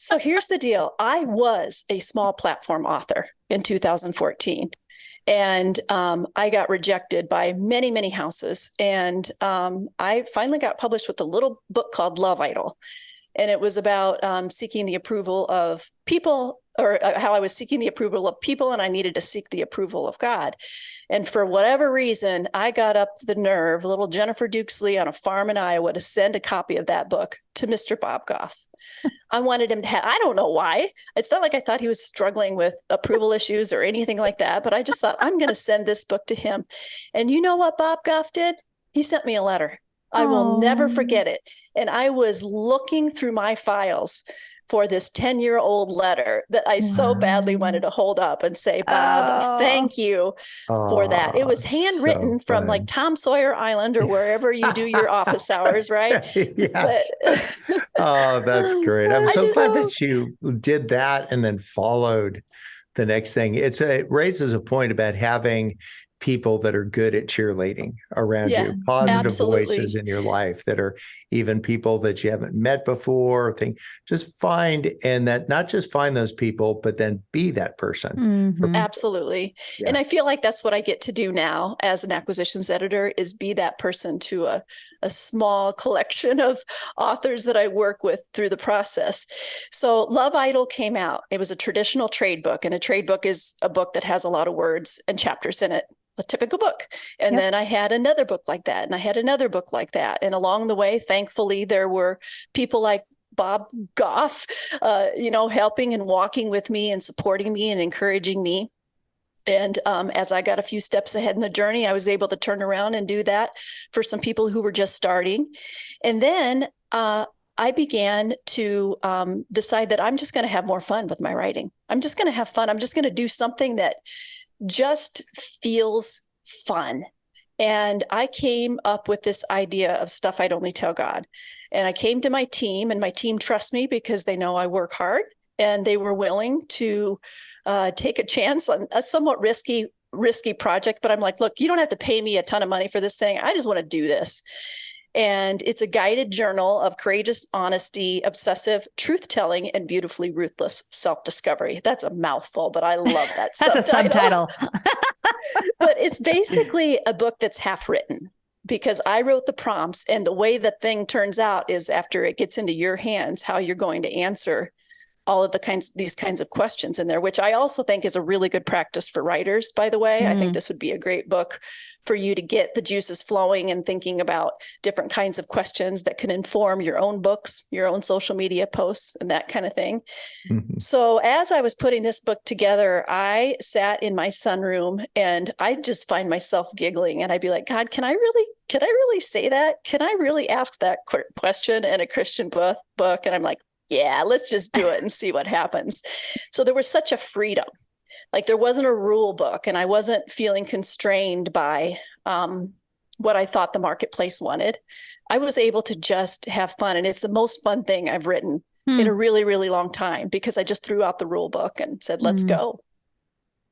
So here's the deal. I was a small platform author in 2014. And I got rejected by many, many houses. And I finally got published with a little book called Love Idol. And it was about seeking the approval of people, or how I was seeking the approval of people, and I needed to seek the approval of God. And for whatever reason, I got up the nerve, little Jennifer Dukesley on a farm in Iowa, to send a copy of that book to Mr. Bob Goff. I wanted him to have, I don't know why. It's not like I thought he was struggling with approval issues or anything like that, but I just thought, I'm going to send this book to him. And you know what Bob Goff did? He sent me a letter. I will never forget it. And I was looking through my files for this 10-year-old letter that I so badly wanted to hold up and say, Bob, thank you for that. It was handwritten from like Tom Sawyer Island or wherever you do your office hours, right? Yes. Oh, that's great. I'm so glad that you did that and then followed the next thing. It raises a point about having people that are good at cheerleading around you, positive voices in your life that are even people that you haven't met before. Just find, and that not just find those people, but then be that person. Absolutely. Yeah. And I feel like that's what I get to do now as an acquisitions editor, is be that person to a small collection of authors that I work with through the process. So Love Idol came out. It was a traditional trade book, and a trade book is a book that has a lot of words and chapters in it. A typical book. And then I had another book like that, and I had another book like that. And along the way, thankfully, there were people like Bob Goff, helping and walking with me and supporting me and encouraging me. And as I got a few steps ahead in the journey, I was able to turn around and do that for some people who were just starting. And then I began to decide that I'm just going to have more fun with my writing. I'm just going to have fun. I'm just going to do something that just feels fun. And I came up with this idea of Stuff I'd Only Tell God. And I came to my team, and my team trusts me because they know I work hard, and they were willing to take a chance on a somewhat risky project. But I'm like, look, you don't have to pay me a ton of money for this thing. I just want to do this. And it's a guided journal of courageous honesty, obsessive truth-telling, and beautifully ruthless self-discovery. That's a mouthful, but I love that That's a subtitle. But it's basically a book that's half written, because I wrote the prompts, and the way the thing turns out is, after it gets into your hands, how you're going to answer all of these kinds of questions in there, which I also think is a really good practice for writers, by the way. I think this would be a great book for you to get the juices flowing and thinking about different kinds of questions that can inform your own books, your own social media posts, and that kind of thing. So as I was putting this book together, I sat in my sunroom, and I just find myself giggling, and I'd be like, God, can I really say that? Can I really ask that question in a Christian book? And I'm like, yeah, let's just do it and see what happens. So there was such a freedom. Like, there wasn't a rule book, and I wasn't feeling constrained by what I thought the marketplace wanted. I was able to just have fun. And it's the most fun thing I've written in a really, really long time, because I just threw out the rule book and said, let's go.